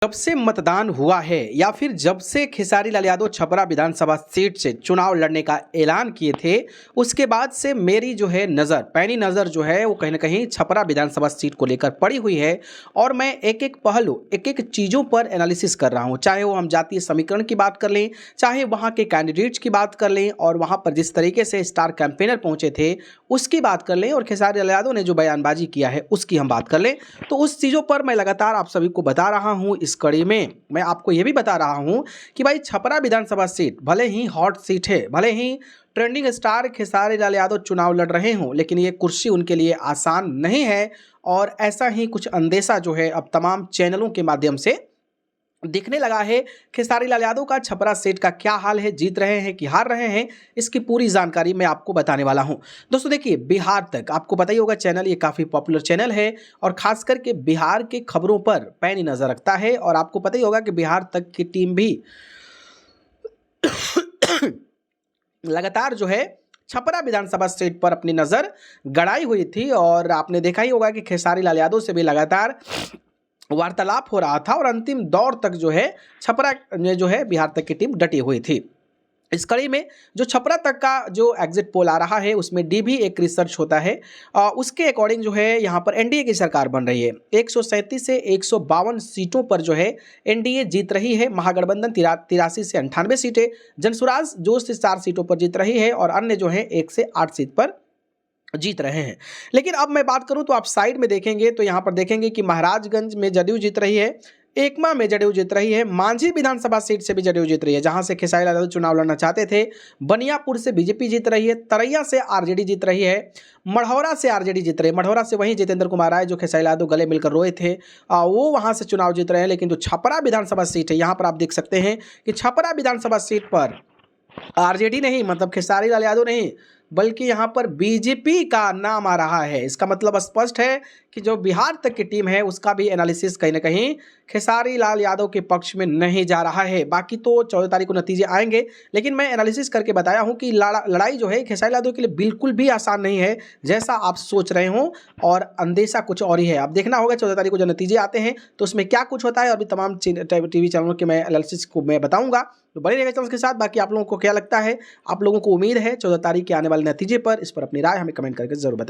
जब से मतदान हुआ है या फिर जब से खेसारी लाल यादव छपरा विधानसभा सीट से चुनाव लड़ने का ऐलान किए थे, उसके बाद से मेरी जो है पैनी नज़र जो है वो कहीं ना कहीं छपरा विधानसभा सीट को लेकर पड़ी हुई है। और मैं एक एक पहलू, एक एक चीज़ों पर एनालिसिस कर रहा हूँ, चाहे वो हम जातीय समीकरण की बात कर लें, चाहे वहाँ के कैंडिडेट्स की बात कर लें, और वहाँ पर जिस तरीके से स्टार कैंपेनर पहुँचे थे उसकी बात कर लें, और खेसारी लाल यादव ने जो बयानबाजी किया है उसकी हम बात कर लें। तो उस चीज़ों पर मैं लगातार आप सभी को बता रहा हूँ। इस कड़ी में मैं आपको यह भी बता रहा हूं कि भाई छपरा विधानसभा सीट भले ही हॉट सीट है, भले ही ट्रेंडिंग स्टार खेसारी लाल यादव चुनाव लड़ रहे हों, लेकिन ये कुर्सी उनके लिए आसान नहीं है। और ऐसा ही कुछ अंदेशा जो है अब तमाम चैनलों के माध्यम से दिखने लगा है। खेसारी लाल यादव का छपरा सीट का क्या हाल है, जीत रहे हैं कि हार रहे हैं, इसकी पूरी जानकारी मैं आपको बताने वाला हूं। दोस्तों देखिए, बिहार तक आपको पता ही होगा, चैनल ये काफ़ी पॉपुलर चैनल है और खास करके बिहार के खबरों पर पैनी नज़र रखता है। और आपको पता ही होगा कि बिहार तक की टीम भी लगातार जो है छपरा विधानसभा सीट पर अपनी नज़र गड़ाई हुई थी। और आपने देखा ही होगा कि खेसारी लाल यादव से भी लगातार वार्तालाप हो रहा था और अंतिम दौर तक जो है छपरा में जो है बिहार तक की टीम डटी हुई थी। इस कड़ी में जो छपरा तक का जो एग्जिट पोल आ रहा है उसमें भी एक रिसर्च होता है, उसके अकॉर्डिंग जो है यहाँ पर एनडीए की सरकार बन रही है। 137 से 152 सीटों पर जो है एनडीए जीत रही है। महागठबंधन 83 से 98 सीटें, जनसुराज जो से 4 सीटों पर जीत रही है, और अन्य जो है 1 से 8 सीट पर जीत रहे हैं। लेकिन अब मैं बात करूं तो आप साइड में देखेंगे तो यहां पर देखेंगे कि महाराजगंज में जदयू जीत रही है, एकमा में जदयू जीत रही है, मांझी विधानसभा सीट से भी जदयू जीत रही है जहां से खेसारी लाल यादव चुनाव लड़ना चाहते थे, बनियापुर से बीजेपी जीत रही है, तरैया से आरजेडी जीत रही है, मढ़ौरा से आरजेडी जीत रही है। मढ़ौरा से वहीं जितेंद्र कुमार राय जो खेसारी लाल यादव गले मिलकर रोए थे, वो वहां से चुनाव जीत रहे हैं। लेकिन जो छपरा विधानसभा सीट है यहाँ पर आप देख सकते हैं कि छपरा विधानसभा सीट पर आरजेडी नहीं, मतलब खेसारी लाल यादव नहीं, बल्कि यहां पर बीजेपी का नाम आ रहा है। इसका मतलब स्पष्ट है कि जो बिहार तक की टीम है उसका भी एनालिसिस कहीं ना कहीं खेसारी लाल यादव के पक्ष में नहीं जा रहा है। बाकी तो 14 तारीख को नतीजे आएंगे, लेकिन मैं एनालिसिस करके बताया हूं कि लड़ाई जो है खेसारी लाल यादव के लिए बिल्कुल भी आसान नहीं है जैसा आप सोच रहे हो, और अंदेशा कुछ और ही है। अब देखना होगा 14 तारीख को जो नतीजे आते हैं तो उसमें क्या कुछ होता है, और भी तमाम टीवी चैनलों के मैं एनालिसिस को मैं बताऊंगा, तो बने रहेगा चैनल के साथ। बाकी आप लोगों को क्या लगता है, आप लोगों को उम्मीद है 14 तारीख के आने वाले नतीजे पर, इस पर अपनी राय हमें कमेंट करके जरूर बताएं।